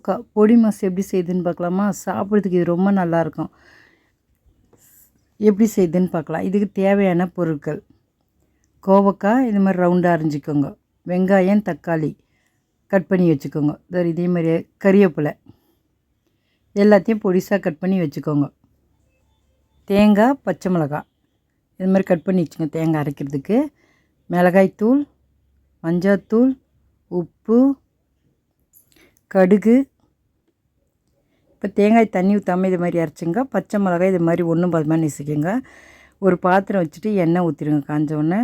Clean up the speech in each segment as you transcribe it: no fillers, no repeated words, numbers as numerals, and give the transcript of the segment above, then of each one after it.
கோவக்காய் பொடி மாஸ் எப்படி செய்யுதுன்னு பார்க்கலாமா? சாப்பிட்றதுக்கு இது ரொம்ப நல்லாயிருக்கும். எப்படி செய்யுதுன்னு பார்க்கலாம். இதுக்கு தேவையான பொருட்கள்: கோவக்காய் இது மாதிரி ரவுண்டாக அரிஞ்சிக்கோங்க, வெங்காயம் தக்காளி கட் பண்ணி வச்சுக்கோங்க, இதே மாதிரி கறிவேப்பிலை எல்லாத்தையும் பொடிசாக கட் பண்ணி வச்சுக்கோங்க, தேங்காய் பச்சை மிளகாய் இது மாதிரி கட் பண்ணி வச்சுக்கோங்க தேங்காய் அரைக்கிறதுக்கு, மிளகாய்த்தூள் மஞ்சள்தூள் உப்பு கடுகு. இப்போ தேங்காய் தண்ணி ஊற்றாமல் இது மாதிரி அரைச்சிங்க. பச்சை மிளகாய் இது மாதிரி ஒன்றும் பாதிமாக நசுக்கிங்க. ஒரு பாத்திரம் வச்சுட்டு எண்ணெய் ஊற்றிடுங்க காஞ்ச உடனே.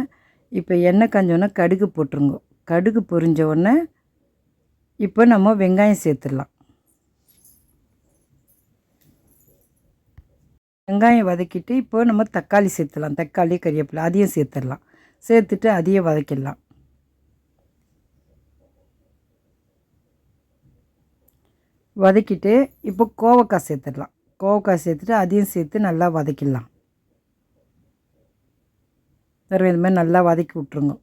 இப்போ எண்ணெய் காஞ்ச உடனே கடுகு போட்டுருங்க. கடுகு பொரிஞ்ச உடனே இப்போ நம்ம வெங்காயம் சேர்த்துடலாம். வெங்காயம் வதக்கிட்டு இப்போ நம்ம தக்காளி சேர்த்துடலாம். தக்காளி கறிவேப்பிலை அதையும் சேர்த்துடலாம். சேர்த்துட்டு அதையும் வதக்கிடலாம். வதக்கிட்டு இப்போ கோவக்காய் சேர்த்துடலாம். கோவக்காய் சேர்த்துட்டு அதையும் சேர்த்து நல்லா வதக்கிடலாம். இது மாதிரி நல்லா வதக்கி விட்ருங்க.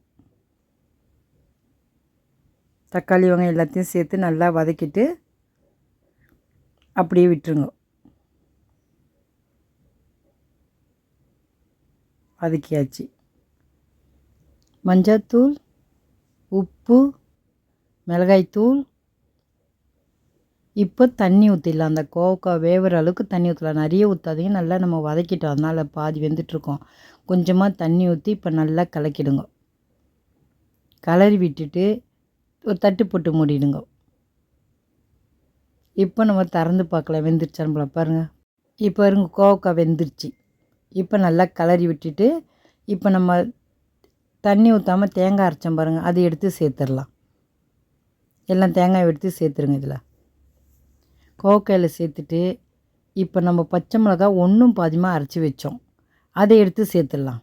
தக்காளி வெங்காயம் எல்லாத்தையும் சேர்த்து நல்லா வதக்கிட்டு அப்படியே விட்டுருங்க. வதக்கியாச்சு. மஞ்சள்தூள் உப்பு மிளகாய்த்தூள். இப்போ தண்ணி ஊற்றிடலாம். அந்த கோவக்காய் வேகிற அளவுக்கு தண்ணி ஊற்றலாம். நிறைய ஊற்றாதீங்க, நல்லா நம்ம வதக்கிட்டோம், அதனால் பாதி வெந்துட்டுருக்கோம். கொஞ்சமாக தண்ணி ஊற்றி இப்போ நல்லா கலக்கிடுங்க. கலரி விட்டுட்டு ஒரு தட்டு போட்டு மூடிடுங்க. இப்போ நம்ம திறந்து பார்க்கலாம் வெந்துருச்சான்னு போல பாருங்கள். இப்போ இருங்க கோவக்காய் வெந்துருச்சு. இப்போ நல்லா கலரி விட்டுட்டு இப்போ நம்ம தண்ணி ஊற்றாமல் தேங்காய் அரைச்சோம் பாருங்கள், அதை எடுத்து சேர்த்துடலாம். எல்லாம் தேங்காய் எடுத்து சேர்த்துருங்க. இதில் கோவக்காயில் சேர்த்துட்டு இப்போ நம்ம பச்சை மிளகாய் ஒன்றும் பாதிமாக அரைச்சி வச்சோம், அதை எடுத்து சேர்த்துடலாம்.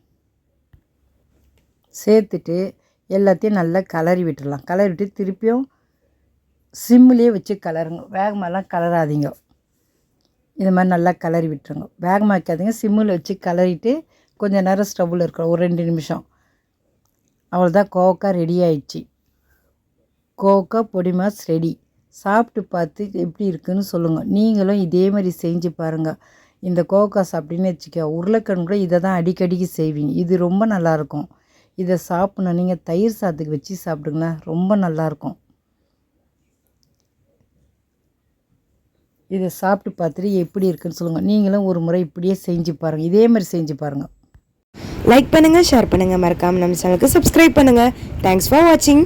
சேர்த்துட்டு எல்லாத்தையும் நல்லா கலரி விட்டுடலாம். கலரி விட்டு திருப்பியும் சிம்மிலே வச்சு கலருங்க. வேகமாகலாம் கலராதிங்க. இது மாதிரி நல்லா கலரி விட்டுருங்க. வேகமாக வைக்காதீங்க, சிம்மில் வச்சு கலரிட்டு கொஞ்சம் நேரம் ஸ்டவ்வில் இருக்கணும், ஒரு 2 நிமிஷம். அவ்வளோதான், கோவக்காய் ரெடி ஆயிடுச்சு. கோவக்காய் பொடி மாஸ் ரெடி. சாப்பிட்டு பார்த்து எப்படி இருக்குதுன்னு சொல்லுங்கள். நீங்களும் இதே மாதிரி செஞ்சு பாருங்கள். இந்த கோவக்காய் சாப்பிட்டீங்கன்னு வச்சுக்கோ, உருளைக்கிழங்கு கூட இதை தான் அடிக்கடிக்கு செய்வீங்க. இது ரொம்ப நல்லாயிருக்கும். இதை சாப்பிட்ணும். நீங்கள் தயிர் சாதத்துக்கு வச்சு சாப்பிடுங்களேன், ரொம்ப நல்லாயிருக்கும். இதை சாப்பிட்டு பார்த்துட்டு எப்படி இருக்குன்னு சொல்லுங்கள். நீங்களும் ஒரு முறை இப்படியே செஞ்சு பாருங்கள், இதே மாதிரி செஞ்சு பாருங்கள். லைக் பண்ணுங்கள், ஷேர் பண்ணுங்கள், மறக்காமல் நம்ம சேனலுக்கு சப்ஸ்கிரைப் பண்ணுங்கள். தேங்க்ஸ் ஃபார் வாட்சிங்.